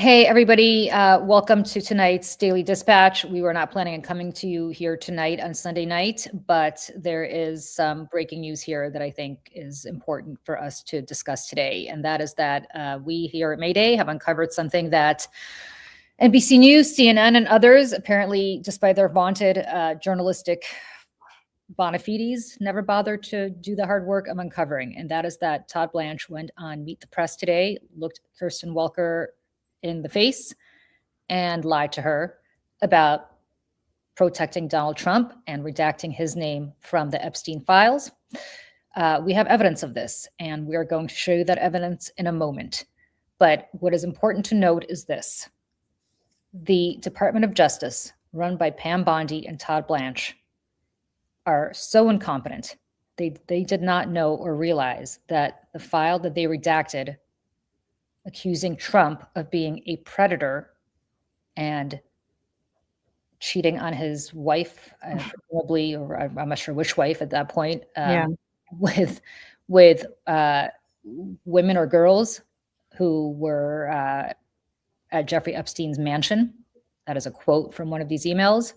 Hey, everybody. Welcome to tonight's Daily Dispatch. We were not planning on coming to you here tonight on Sunday night, but there is some breaking news here that I think is important for us to discuss today. And that is that we here at Mayday have uncovered something that NBC News, CNN, and others, apparently, despite their vaunted journalistic bona fides, never bothered to do the hard work of uncovering. And that is that Todd Blanche went on Meet the Press today, looked Kirsten Welker in the face and lied to her about protecting Donald Trump and redacting his name from the Epstein files. We have evidence of this, and we are going to show you that evidence in a moment. But what is important to note is this. The Department of Justice, run by Pam Bondi and Todd Blanche, are so incompetent. They did not know or realize that the file that they redacted accusing Trump of being a predator and cheating on his wife, probably, or I'm not sure which wife at that point, with women or girls who were at Jeffrey Epstein's mansion. That is a quote from one of these emails,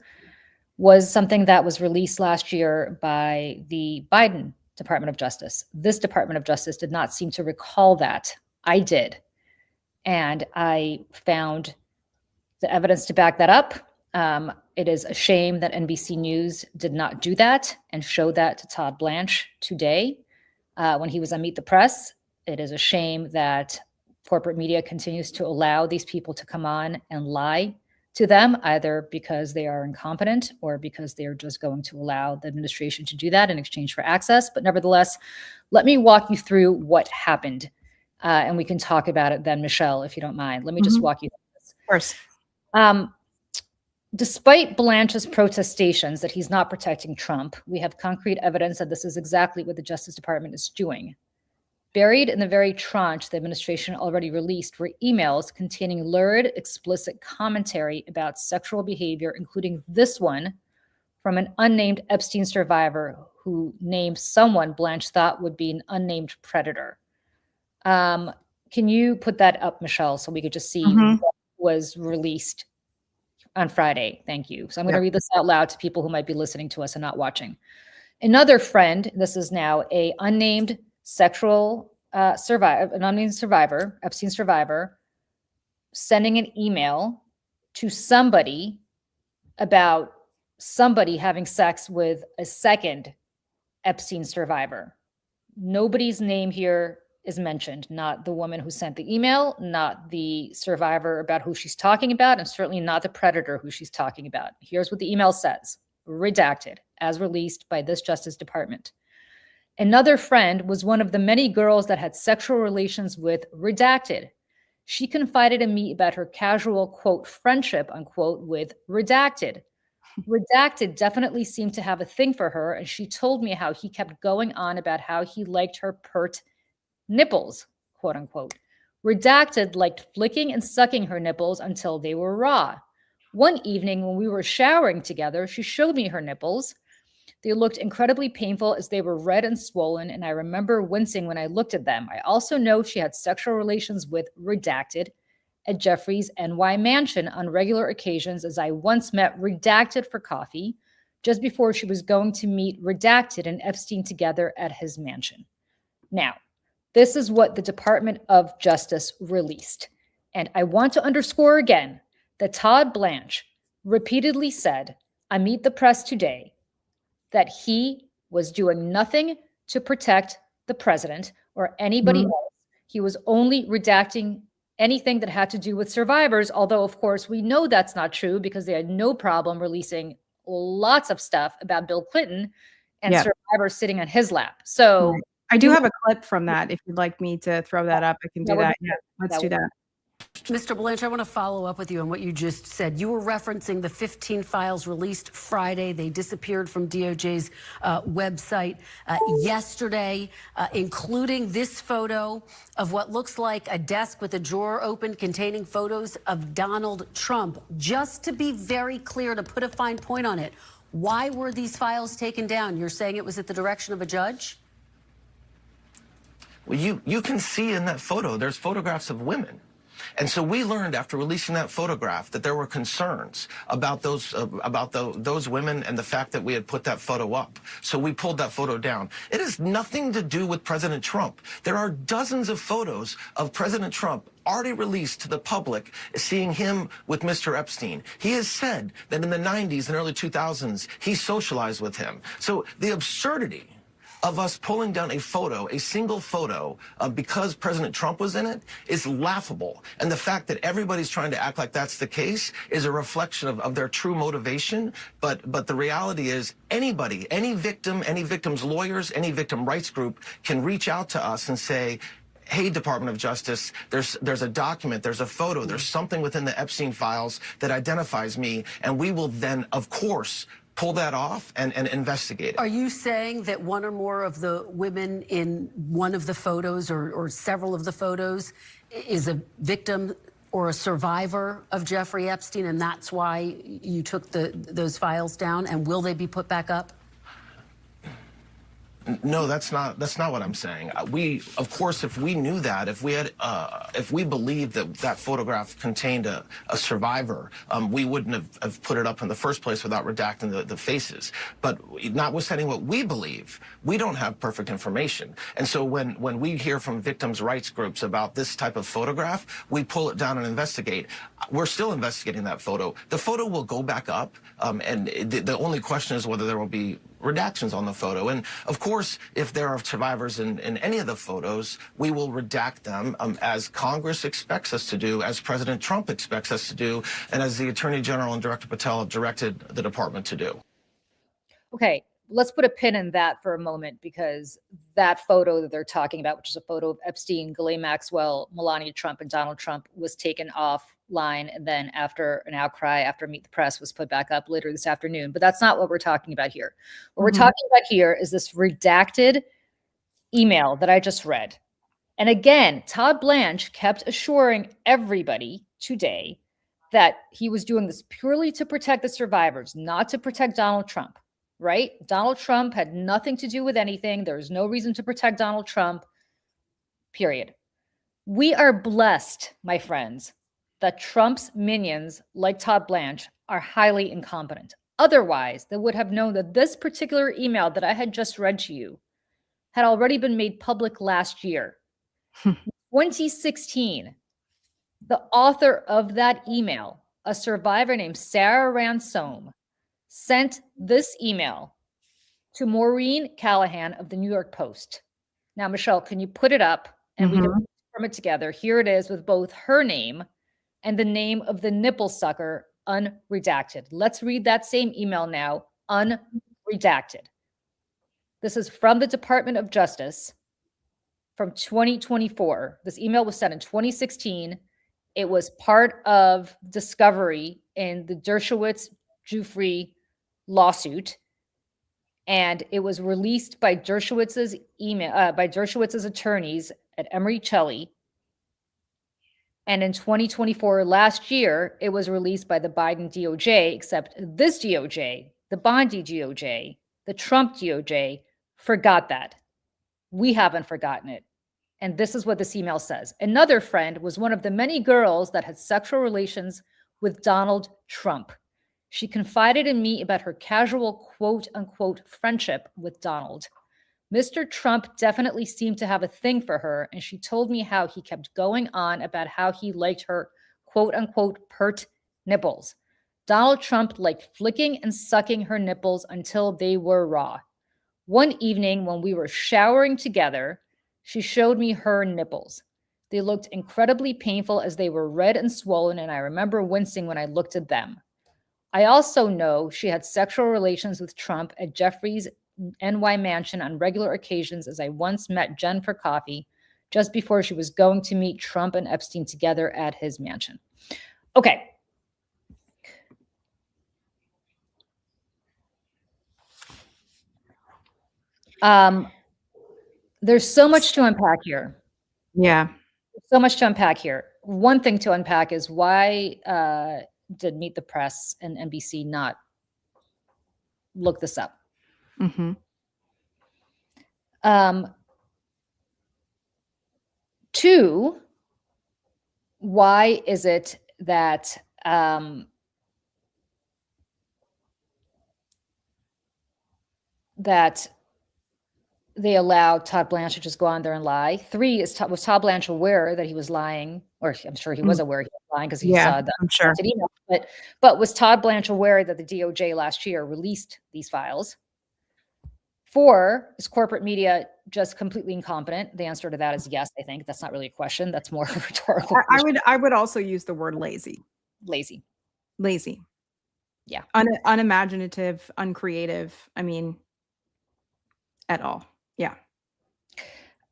was something that was released last year by the Biden Department of Justice. This Department of Justice did not seem to recall that. I did. And I found the evidence to back that up. It is a shame that NBC News did not do that and show that to Todd Blanche today when he was on Meet the Press. It is a shame that corporate media continues to allow these people to come on and lie to them, either because they are incompetent or because they are just going to allow the administration to do that in exchange for access. But nevertheless, let me walk you through what happened. And we can talk about it then, Michelle, if you don't mind. Let me just walk you through this. Of course. Despite Blanche's protestations that he's not protecting Trump, we have concrete evidence that this is exactly what the Justice Department is doing. Buried in the very tranche the administration already released were emails containing lurid, explicit commentary about sexual behavior, including this one from an unnamed Epstein survivor who named someone Blanche thought would be an unnamed predator. Can you put that up, Michelle, so we could just see what was released on Friday? Thank you. So I'm going to read this out loud to people who might be listening to us and not watching. Another friend, this is now a unnamed sexual survivor, an unnamed survivor, Epstein survivor, sending an email to somebody about somebody having sex with a second Epstein survivor. Nobody's name here is mentioned, not the woman who sent the email, not the survivor about who she's talking about, and certainly not the predator who she's talking about. Here's what the email says, redacted, as released by this Justice Department. Another friend was one of the many girls that had sexual relations with redacted. She confided in me about her casual, quote, friendship, unquote, with redacted. Redacted definitely seemed to have a thing for her, and she told me how he kept going on about how he liked her pert nipples, quote unquote. Redacted liked flicking and sucking her nipples until they were raw. One evening when we were showering together, she showed me her nipples. They looked incredibly painful as they were red and swollen, and I remember wincing when I looked at them. I also know she had sexual relations with redacted at Jeffrey's NY mansion on regular occasions, as I once met redacted for coffee just before she was going to meet redacted and Epstein together at his mansion. Now, this is what the Department of Justice released. And I want to underscore again that Todd Blanche repeatedly said on Meet the Press today that he was doing nothing to protect the president or anybody else. He was only redacting anything that had to do with survivors, although, of course, we know that's not true because they had no problem releasing lots of stuff about Bill Clinton and survivors sitting on his lap. So I do have a clip from that. If you'd like me to throw that up, I can do that. Yeah, let's do that. Mr. Blanche, I want to follow up with you on what you just said. You were referencing the 15 files released Friday. They disappeared from DOJ's website yesterday, including this photo of what looks like a desk with a drawer open containing photos of Donald Trump. Just to be very clear, to put a fine point on it, why were these files taken down? You're saying it was at the direction of a judge? Well, you can see in that photo, there's photographs of women. And so we learned after releasing that photograph that there were concerns about those women and the fact that we had put that photo up. So we pulled that photo down. It has nothing to do with President Trump. There are dozens of photos of President Trump already released to the public, seeing him with Mr. Epstein. He has said that in the 90s and early 2000s, he socialized with him. So the absurdity of us pulling down a photo, a single photo, because President Trump was in it, is laughable. And the fact that everybody's trying to act like that's the case is a reflection of their true motivation. But the reality is anybody, any victim, any victim's lawyers, any victim rights group can reach out to us and say, hey, Department of Justice, there's a document, there's a photo, there's something within the Epstein files that identifies me, and we will then, of course, pull that off and investigate it. Are you saying that one or more of the women in one of the photos or several of the photos is a victim or a survivor of Jeffrey Epstein, and that's why you took those files down? And will they be put back up? No, that's not what I'm saying. We, of course, if we knew that, if we believed that that photograph contained a survivor, we wouldn't have put it up in the first place without redacting the faces. But notwithstanding what we believe, we don't have perfect information. And so when we hear from victims' rights groups about this type of photograph, we pull it down and investigate. We're still investigating that photo. The photo will go back up, and the only question is whether there will be redactions on the photo. And of course, if there are survivors in any of the photos, we will redact them as Congress expects us to do, as President Trump expects us to do, and as the Attorney General and Director Patel have directed the department to do. Okay, let's put a pin in that for a moment, because that photo that they're talking about, which is a photo of Epstein, Ghislaine Maxwell, Melania Trump, and Donald Trump, was taken offline, and then after an outcry, after Meet the Press, was put back up later this afternoon. But that's not what we're talking about here. What we're talking about here is this redacted email that I just read. And again, Todd Blanche kept assuring everybody today that he was doing this purely to protect the survivors, not to protect Donald Trump, right? Donald Trump had nothing to do with anything. There's no reason to protect Donald Trump, period. We are blessed, my friends, that Trump's minions, like Todd Blanche, are highly incompetent. Otherwise, they would have known that this particular email that I had just read to you had already been made public last year. 2016, the author of that email, a survivor named Sarah Ransome, sent this email to Maureen Callahan of the New York Post. Now, Michelle, can you put it up and we can from it together? Here it is with both her name and the name of the nipple sucker unredacted. Let's read that same email now, unredacted. This is from the Department of Justice from 2024. This email was sent in 2016. It was part of discovery in the Dershowitz-Giuffre lawsuit, and it was released by Dershowitz's attorneys at Emery Celli. And in 2024, last year, it was released by the Biden DOJ, except this DOJ, the Bondi DOJ, the Trump DOJ, forgot that. We haven't forgotten it. And this is what this email says. Another friend was one of the many girls that had sexual relations with Donald Trump. She confided in me about her casual quote unquote friendship with Donald. Mr. Trump definitely seemed to have a thing for her, and she told me how he kept going on about how he liked her quote unquote pert nipples. Donald Trump liked flicking and sucking her nipples until they were raw. One evening when we were showering together, she showed me her nipples. They looked incredibly painful as they were red and swollen, and I remember wincing when I looked at them. I also know she had sexual relations with Trump at Jeffrey's NY mansion on regular occasions, as I once met Jen for coffee just before she was going to meet Trump and Epstein together at his mansion. Okay. There's so much to unpack here. Yeah. So much to unpack here. One thing to unpack is why did Meet the Press and NBC not look this up? Two, why is it that that they allowed Todd Blanche to just go on there and lie? 3 is, was Todd Blanche aware that he was lying? Or I'm sure he was aware he was lying because he Yeah, saw the I'm sure. email. But was Todd Blanche aware that the DOJ last year released these files? 4, is corporate media just completely incompetent? The answer to that is yes, I think. That's not really a question. That's more of a rhetorical question. I would also use the word lazy. Lazy. Lazy. Yeah. Unimaginative, uncreative. I mean, at all. Yeah.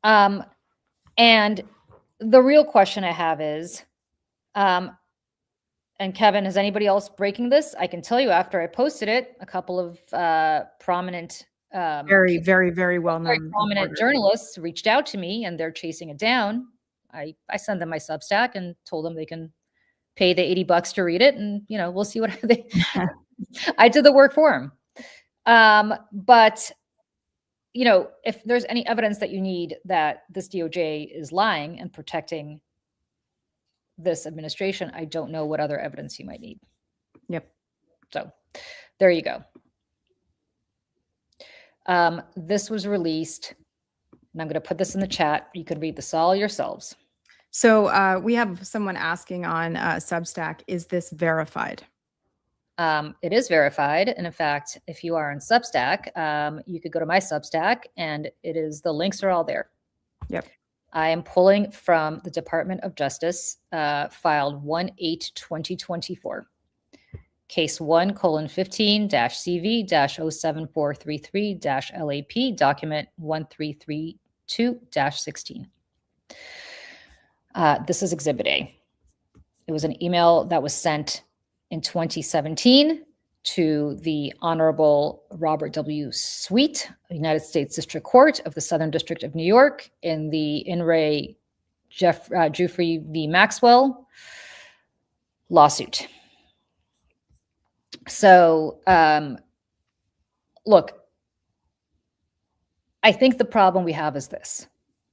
And the real question I have is, and Kevin, is anybody else breaking this? I can tell you after I posted it, a couple of prominent, Very, very, very well very known prominent journalists reached out to me, and they're chasing it down. I send them my Substack and told them they can pay the $80 to read it, and we'll see what they. I did the work for them. But if there's any evidence that you need that this DOJ is lying and protecting this administration, I don't know what other evidence you might need. Yep. So there you go. This was released, and I'm going to put this in the chat. You can read this all yourselves. So we have someone asking on Substack, is this verified? It is verified. And in fact, if you are on Substack, you could go to my Substack, and the links are all there. Yep. I am pulling from the Department of Justice, filed 1/8/2024. Case 1:15-CV-07433-LAP, document 1332-16. This is Exhibit A. It was an email that was sent in 2017 to the Honorable Robert W. Sweet, United States District Court of the Southern District of New York, in the In re Jeffrey v. Maxwell lawsuit. So, look, I think the problem we have is this.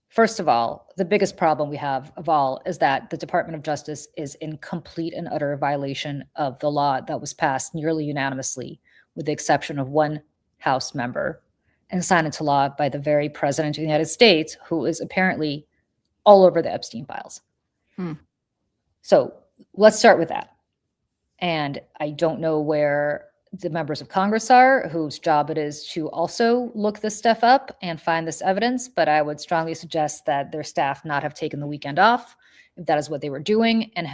First of all, the biggest problem we have of all is that the Department of Justice is in complete and utter violation of the law that was passed nearly unanimously, with the exception of one House member, and signed into law by the very President of the United States, who is apparently all over the Epstein files. So let's start with that. And I don't know where the members of Congress are, whose job it is to also look this stuff up and find this evidence, but I would strongly suggest that their staff not have taken the weekend off, if that is what they were doing, and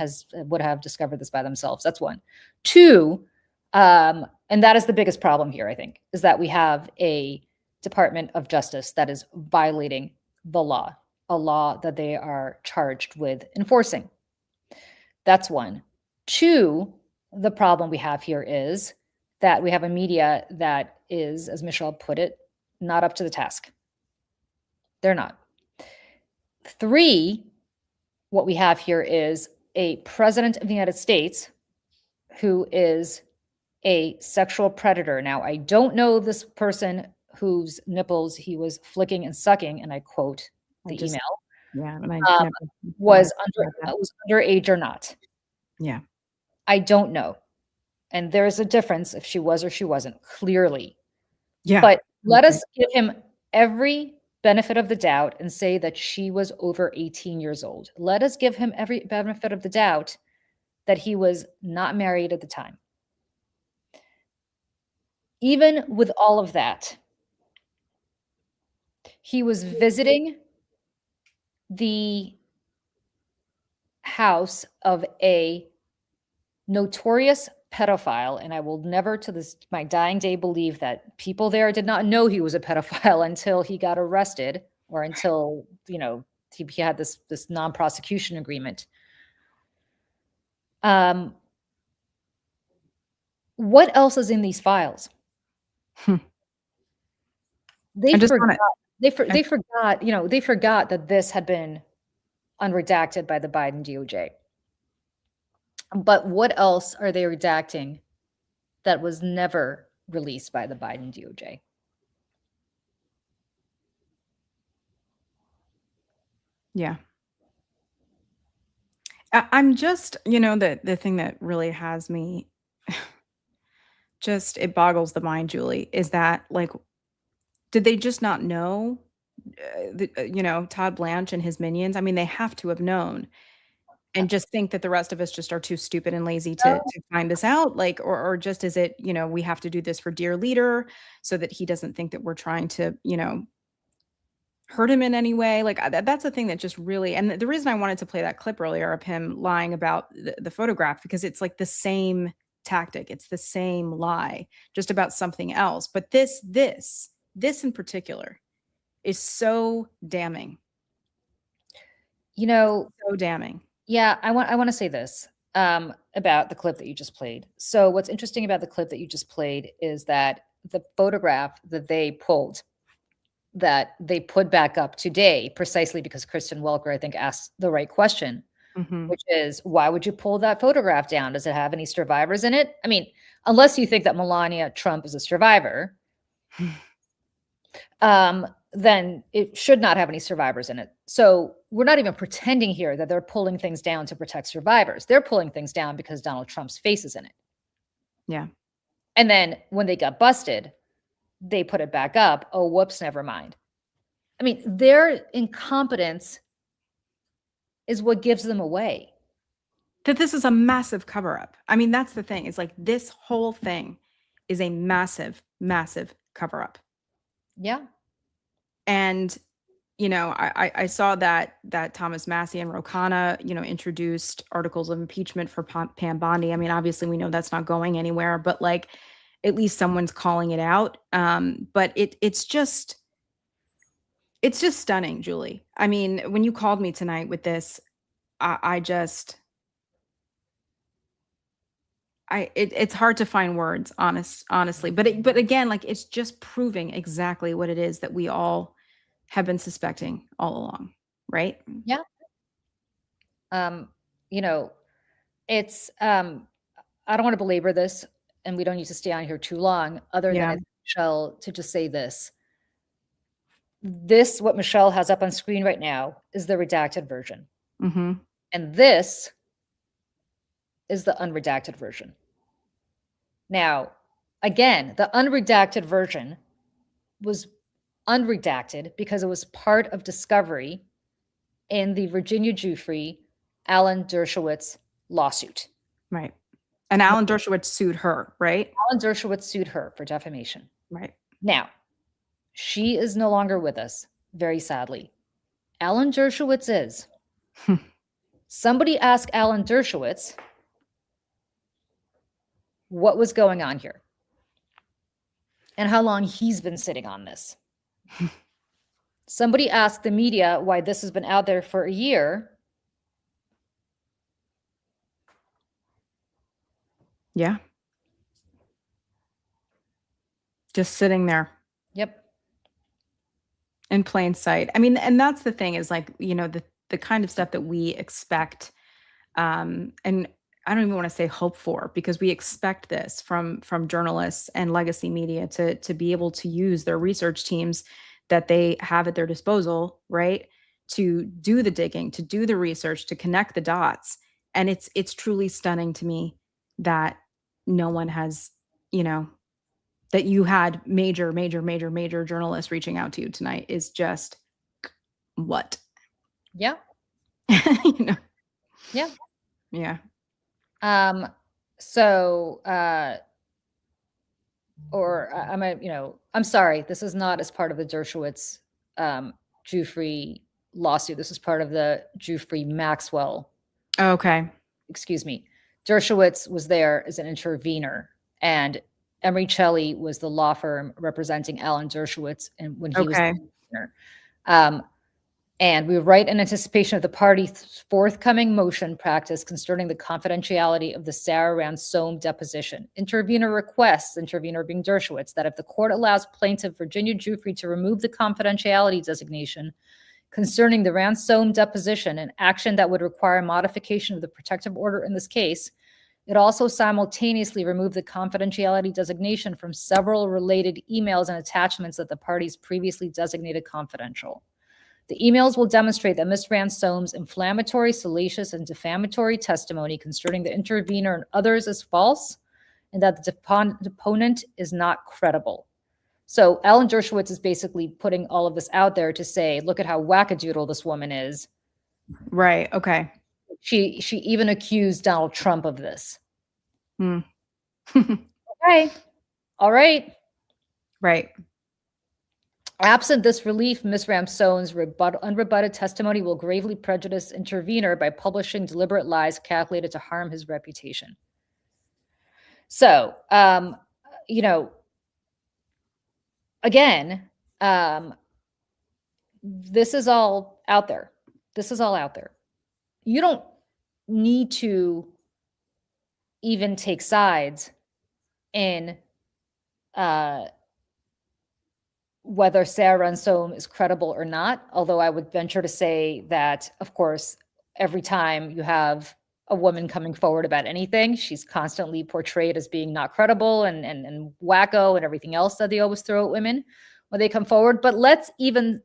would have discovered this by themselves. That's one. 2, and that is the biggest problem here, I think, is that we have a Department of Justice that is violating the law, a law that they are charged with enforcing. That's one. 2, the problem we have here is that we have a media that is, as Michelle put it, not up to the task. They're not. 3, what we have here is a President of the United States who is a sexual predator. Now, I don't know this person whose nipples he was flicking and sucking, and I quote the email. Yeah, was underage or not. Yeah. I don't know. And there's a difference if she was or she wasn't, clearly. Yeah. But let us give him every benefit of the doubt and say that she was over 18 years old. Let us give him every benefit of the doubt that he was not married at the time. Even with all of that, he was visiting the house of a notorious pedophile, and I will never to my dying day believe that people there did not know he was a pedophile until he got arrested, or until he had this non-prosecution agreement. What else is in these files? They forgot that this had been unredacted by the Biden DOJ. But what else are they redacting that was never released by the Biden DOJ? Yeah. I'm just, the thing that really has me just, it boggles the mind, Julie, is that, like, did they just not know, Todd Blanche and his minions? I mean, they have to have known and just think that the rest of us just are too stupid and lazy to find this out, like, or just is it, we have to do this for dear leader so that he doesn't think that we're trying to, hurt him in any way. Like, that's the thing that just really, and the reason I wanted to play that clip earlier of him lying about the photograph, because it's like the same tactic. It's the same lie, just about something else. But this in particular is so damning. So damning. Yeah, I want to say this about the clip that you just played. So what's interesting about the clip that you just played is that the photograph that they pulled, that they put back up today, precisely because Kristen Welker, I think, asked the right question, which is, why would you pull that photograph down? Does it have any survivors in it? I mean, unless you think that Melania Trump is a survivor, then it should not have any survivors in it. So we're not even pretending here that they're pulling things down to protect survivors. They're pulling things down because Donald Trump's face is in it. Yeah. And then when they got busted, they put it back up. Oh, whoops, never mind. I mean, their incompetence is what gives them away. That this is a massive cover-up. I mean, that's the thing. It's like this whole thing is a massive, massive cover-up. Yeah. And, I saw that Thomas Massie and Ro Khanna, introduced articles of impeachment for Pam Bondi. I mean, obviously we know that's not going anywhere, but like at least someone's calling it out. But it's just stunning, Julie. I mean, when you called me tonight with this, it's hard to find words, honestly. But again, like, it's just proving exactly what it is that we all have been suspecting all along, right? Yeah. It's I don't want to belabor this, and we don't need to stay on here too long, other Yeah. than Michelle, to just say this. This, what Michelle has up on screen right now, is the redacted version. Mm-hmm. And this is the unredacted version. Now, again, the unredacted version was unredacted because it was part of discovery in the Virginia Giuffre, Alan Dershowitz lawsuit. Right. And Alan Dershowitz sued her, right? Alan Dershowitz sued her for defamation. Right. Now, she is no longer with us, very sadly. Alan Dershowitz is. Somebody ask Alan Dershowitz what was going on here and how long he's been sitting on this. Somebody asked the media why this has been out there for a year. Yeah. Just sitting there. Yep. In plain sight. I mean, and that's the thing, is like, the kind of stuff that we expect, and I don't even want to say hope for, because we expect this from journalists and legacy media to be able to use their research teams that they have at their disposal, right? To do the digging, to do the research, to connect the dots. And it's truly stunning to me that no one has, that you had major journalists reaching out to you tonight is just what? Yeah. Yeah. Yeah. Yeah. I'm sorry, this is not as part of the Dershowitz Giuffre lawsuit. This is part of the Giuffre Maxwell. Okay. Excuse me. Dershowitz was there as an intervener, and Emery Chelly was the law firm representing Alan Dershowitz, and when he was the intervener. And we write in anticipation of the party's forthcoming motion practice concerning the confidentiality of the Sarah Ransom deposition. Intervener requests, intervener being Dershowitz, that if the court allows plaintiff Virginia Giuffre to remove the confidentiality designation concerning the Ransom deposition, an action that would require modification of the protective order in this case, it also simultaneously removed the confidentiality designation from several related emails and attachments that the parties previously designated confidential. The emails will demonstrate that Ms. Ransome's inflammatory, salacious, and defamatory testimony concerning the intervener and others is false, and that the deponent is not credible. So Alan Dershowitz is basically putting all of this out there to say, look at how wackadoodle this woman is. Right. Okay. She even accused Donald Trump of this. Hmm. Okay. All right. Right. Absent this relief, Ms. Ramsone's unrebutted testimony will gravely prejudice intervener by publishing deliberate lies calculated to harm his reputation. So, you know, again, this is all out there. This is all out there. You don't need to even take sides in whether Sarah Ransome is credible or not, although I would venture to say that, of course, every time you have a woman coming forward about anything, she's constantly portrayed as being not credible and wacko and everything else that they always throw at women when they come forward. But let's even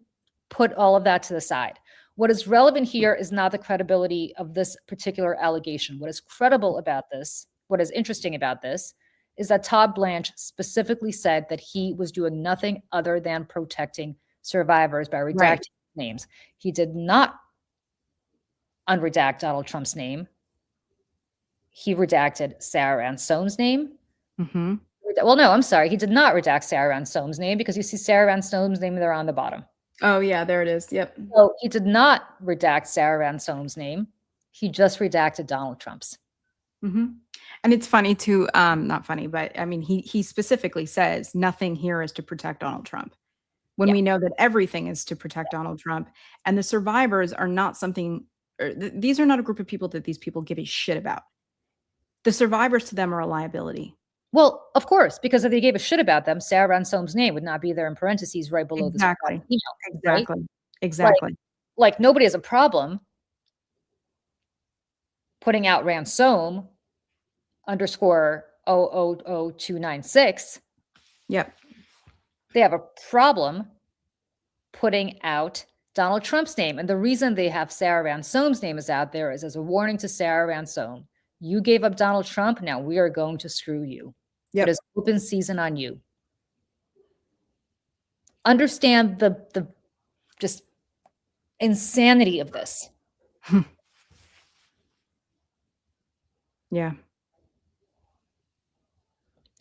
put all of that to the side. What is relevant here is not the credibility of this particular allegation. What is credible about this, what is interesting about this, is that Todd Blanche specifically said that he was doing nothing other than protecting survivors by redacting names. He did not unredact Donald Trump's name. He redacted Sarah Ransome's name. Mm-hmm. Well, no, I'm sorry. He did not redact Sarah Ransome's name because you see Sarah Ransome's name there on the bottom. Oh, yeah, there it is. Yep. So he did not redact Sarah Ransome's name. He just redacted Donald Trump's. Mm-hmm. And it's funny too, not funny, but I mean, he specifically says nothing here is to protect Donald Trump, when we know that everything is to protect Donald Trump. And the survivors are not something, these are not a group of people that these people give a shit about. The survivors to them are a liability. Well, of course, because if they gave a shit about them, Sarah Ransome's name would not be there in parentheses right below this email. Exactly. Right? Exactly. Like nobody has a problem putting out Ransome _ 000296. Yep. They have a problem putting out Donald Trump's name. And the reason they have Sarah Ransome's name is out there is as a warning to Sarah Ransome. You gave up Donald Trump. Now we are going to screw you. Yep. It is open season on you. Understand the just insanity of this. Yeah.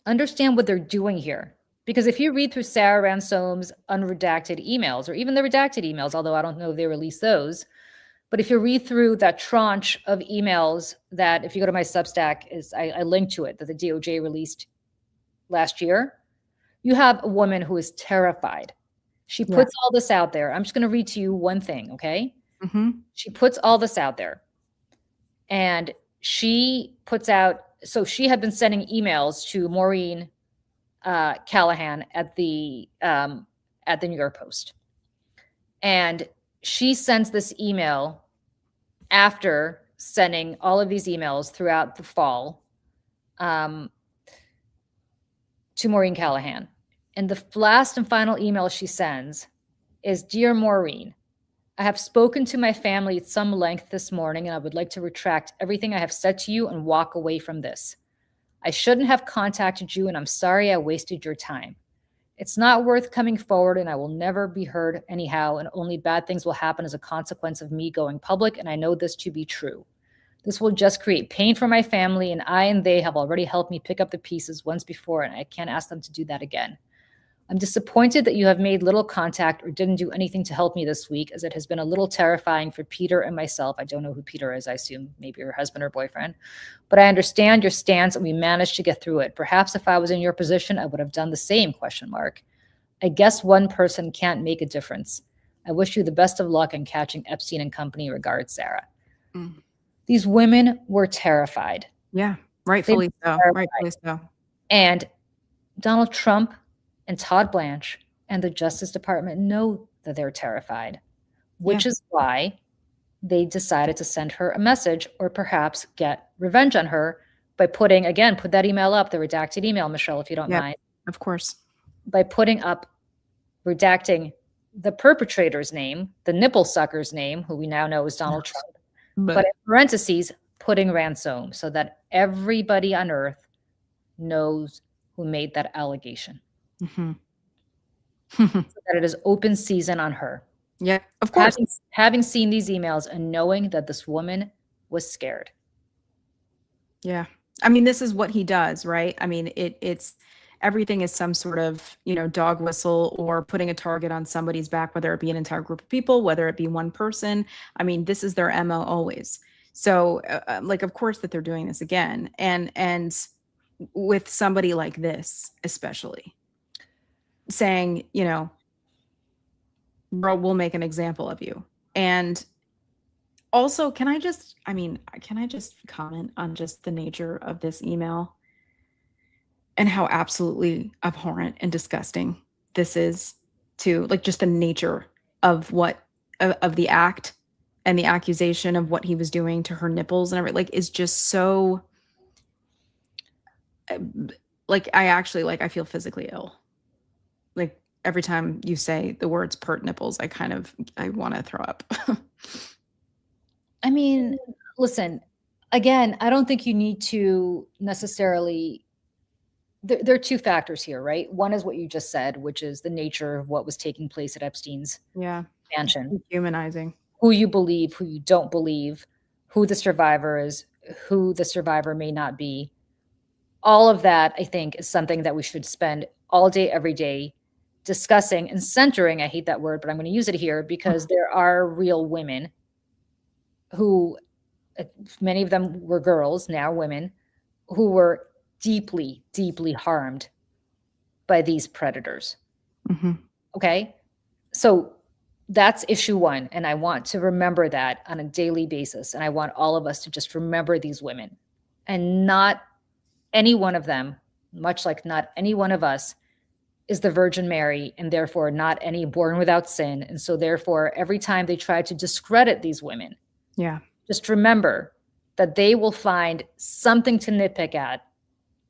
Understand what they're doing here. Because if you read through Sarah Ransome's unredacted emails, or even the redacted emails, although I don't know if they release those, but if you read through that tranche of emails that, if you go to my Substack, I linked to it, that the DOJ released last year, you have a woman who is terrified. She puts all this out there. I'm just going to read to you one thing, okay? Mm-hmm. She puts all this out there. And she puts out, so she had been sending emails to Maureen Callahan at the New York Post. And she sends this email after sending all of these emails throughout the fall to Maureen Callahan. And the last and final email she sends is, "Dear Maureen, I have spoken to my family at some length this morning, and I would like to retract everything I have said to you and walk away from this. I shouldn't have contacted you, and I'm sorry I wasted your time. It's not worth coming forward, and I will never be heard anyhow, and only bad things will happen as a consequence of me going public, and I know this to be true. This will just create pain for my family, and I and they have already helped me pick up the pieces once before, and I can't ask them to do that again. I'm disappointed that you have made little contact or didn't do anything to help me this week, as it has been a little terrifying for Peter and myself." I don't know who Peter is. I assume maybe your husband or boyfriend. "But I understand your stance, and we managed to get through it. Perhaps if I was in your position, I would have done the same, ? I guess one person can't make a difference. I wish you the best of luck in catching Epstein and company. Regards, Sarah." These women were terrified. Yeah. Rightfully so. Rightfully so. And Donald Trump and Todd Blanche and the Justice Department know that they're terrified, which is why they decided to send her a message, or perhaps get revenge on her by put that email up, the redacted email, Michelle, if you don't mind. Of course. By putting up, redacting the perpetrator's name, the nipple sucker's name, who we now know is Donald Trump, but in parentheses, putting ransom so that everybody on earth knows who made that allegation. Mm-hmm. So that it is open season on her. Yeah, of course. Having seen these emails and knowing that this woman was scared. Yeah. I mean, this is what he does, right? I mean, it's everything is some sort of, dog whistle or putting a target on somebody's back, whether it be an entire group of people, whether it be one person. I mean, this is their MO always. So of course that they're doing this again. And with somebody like this, especially saying, bro, we'll make an example of you. And also, can I just comment on just the nature of this email and how absolutely abhorrent and disgusting this is, to just the nature of of the act and the accusation of what he was doing to her nipples and everything, is just so I feel physically ill. Every time you say the words pert nipples, I want to throw up. I mean, listen, again, I don't think you need to necessarily, there are two factors here, right? One is what you just said, which is the nature of what was taking place at Epstein's mansion. Humanizing. Who you believe, who you don't believe, who the survivor is, who the survivor may not be. All of that, I think, is something that we should spend all day, every day discussing and centering. I hate that word, but I'm going to use it here because there are real women who, many of them were girls, now women, who were deeply, deeply harmed by these predators. Mm-hmm. Okay? So that's issue one. And I want to remember that on a daily basis. And I want all of us to just remember these women, and not any one of them, much like not any one of us, is the Virgin Mary, and therefore not any born without sin. And so therefore, every time they try to discredit these women, just remember that they will find something to nitpick at,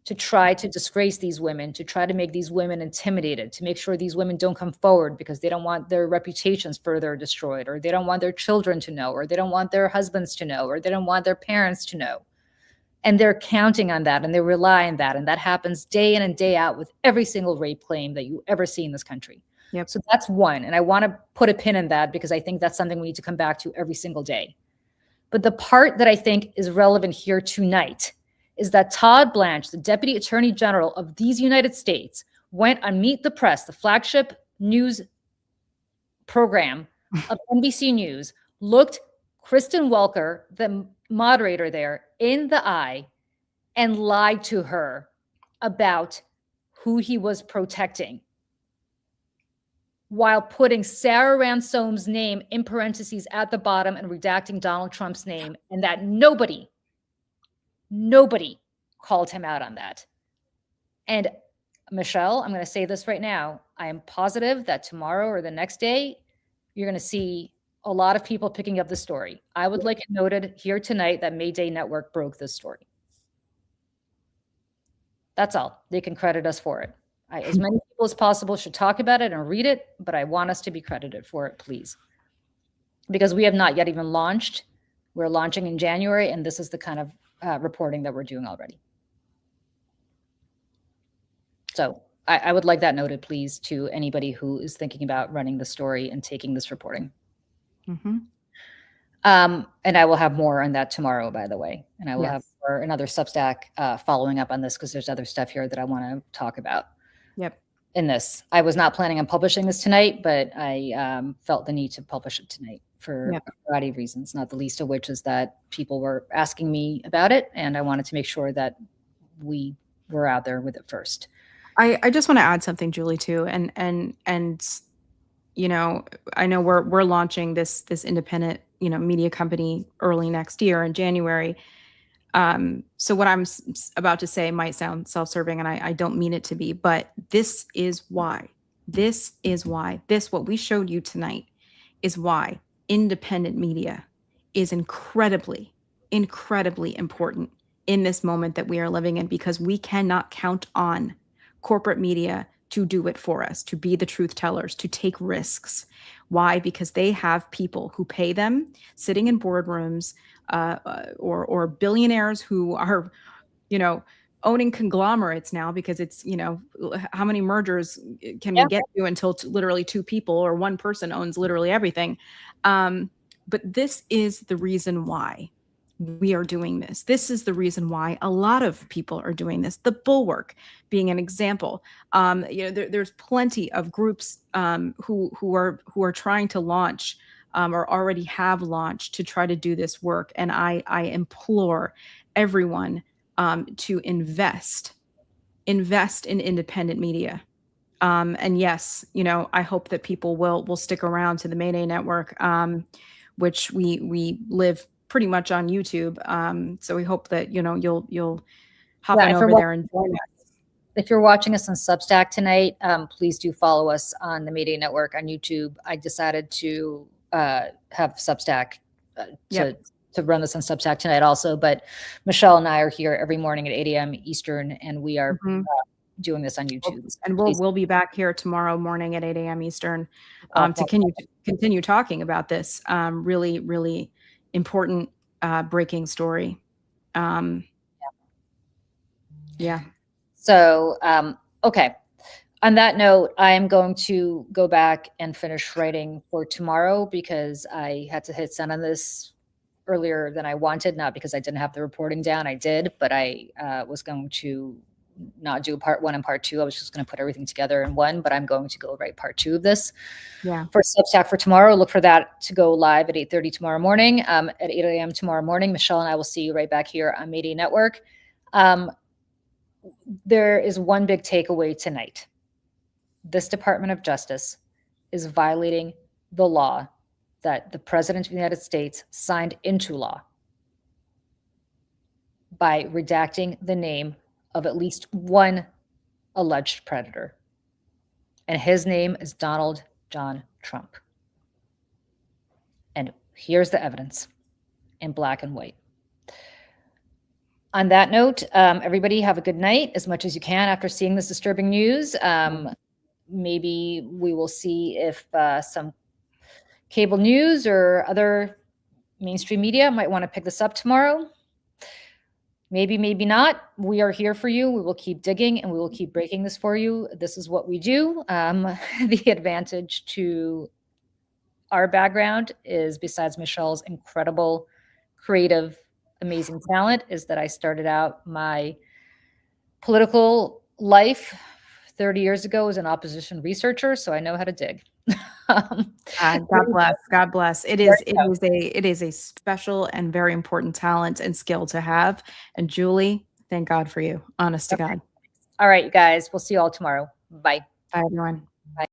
to try to disgrace these women, to try to make these women intimidated, to make sure these women don't come forward because they don't want their reputations further destroyed, or they don't want their children to know, or they don't want their husbands to know, or they don't want their parents to know. And they're counting on that, and they rely on that. And that happens day in and day out with every single rape claim that you ever see in this country. Yep. So that's one. And I want to put a pin in that because I think that's something we need to come back to every single day. But the part that I think is relevant here tonight is that Todd Blanche, the Deputy Attorney General of these United States, went on Meet the Press, the flagship news program of NBC News, looked Kristen Welker, the moderator there, in the eye and lied to her about who he was protecting, while putting Sarah Ransome's name in parentheses at the bottom and redacting Donald Trump's name, and that nobody called him out on that. And Michelle, I'm going to say this right now. I am positive that tomorrow or the next day, you're going to see a lot of people picking up the story. I would like it noted here tonight that Mayday Network broke this story. That's all. They can credit us for it. As many people as possible should talk about it and read it, but I want us to be credited for it, please. Because we have not yet even launched. We're launching in January, and this is the kind of reporting that we're doing already. So I would like that noted, please, to anybody who is thinking about running the story and taking this reporting. Mm-hmm. And I will have more on that tomorrow, by the way. And I will have another Substack following up on this because there's other stuff here that I want to talk about. Yep. In this, I was not planning on publishing this tonight, but I felt the need to publish it tonight for a variety of reasons, not the least of which is that people were asking me about it, and I wanted to make sure that we were out there with it first. I just want to add something, Julie, too, and I know we're launching this independent media company early next year in January. So what I'm about to say might sound self-serving, and I don't mean it to be, but this is why. What we showed you tonight is why independent media is incredibly, incredibly important in this moment that we are living in, because we cannot count on corporate media to do it for us, to be the truth tellers, to take risks. Why? Because they have people who pay them sitting in boardrooms, or billionaires who are, you know, owning conglomerates now, because it's, how many mergers can we Yeah. get to until literally two people or one person owns literally everything? But this is the reason why we are doing this. This is the reason why a lot of people are doing this. The Bulwark being an example. There's plenty of groups who are trying to launch, or already have launched, to try to do this work. And I implore everyone to invest in independent media. And yes, I hope that people will stick around to the Mayday Network, which we live pretty much on YouTube. So we hope that you'll hop Yeah, on if you're over there and join us. If you're watching us on Substack tonight, please do follow us on the Media Network on YouTube. I decided to have Substack to run this on Substack tonight also, but Michelle and I are here every morning at 8 a.m. Eastern, and we are doing this on YouTube. And we'll be back here tomorrow morning at 8 a.m. Eastern to continue talking about this really, really important breaking story. Yeah. So, okay. On that note, I am going to go back and finish writing for tomorrow, because I had to hit send on this earlier than I wanted, not because I didn't have the reporting down. I did, but I was going to not do part 1 and part 2. I was just going to put everything together in one, but I'm going to go write part 2 of this. Yeah. For Substack for tomorrow, look for that to go live at 8:30 tomorrow morning. At 8 a.m. tomorrow morning, Michelle and I will see you right back here on Media Network. There is one big takeaway tonight. This Department of Justice is violating the law that the President of the United States signed into law by redacting the name of at least one alleged predator. And his name is Donald John Trump. And here's the evidence in black and white. On that note, everybody have a good night as much as you can after seeing this disturbing news. Maybe we will see if some cable news or other mainstream media might want to pick this up tomorrow. Maybe, maybe not. We are here for you. We will keep digging and we will keep breaking this for you. This is what we do. The advantage to our background is, besides Michelle's incredible, creative, amazing talent, is that I started out my political life 30 years ago as an opposition researcher, so I know how to dig. God bless. God bless. It is a special and very important talent and skill to have. And Julie, thank God for you. Honest to God. All right, you guys. We'll see you all tomorrow. Bye. Bye, everyone. Bye.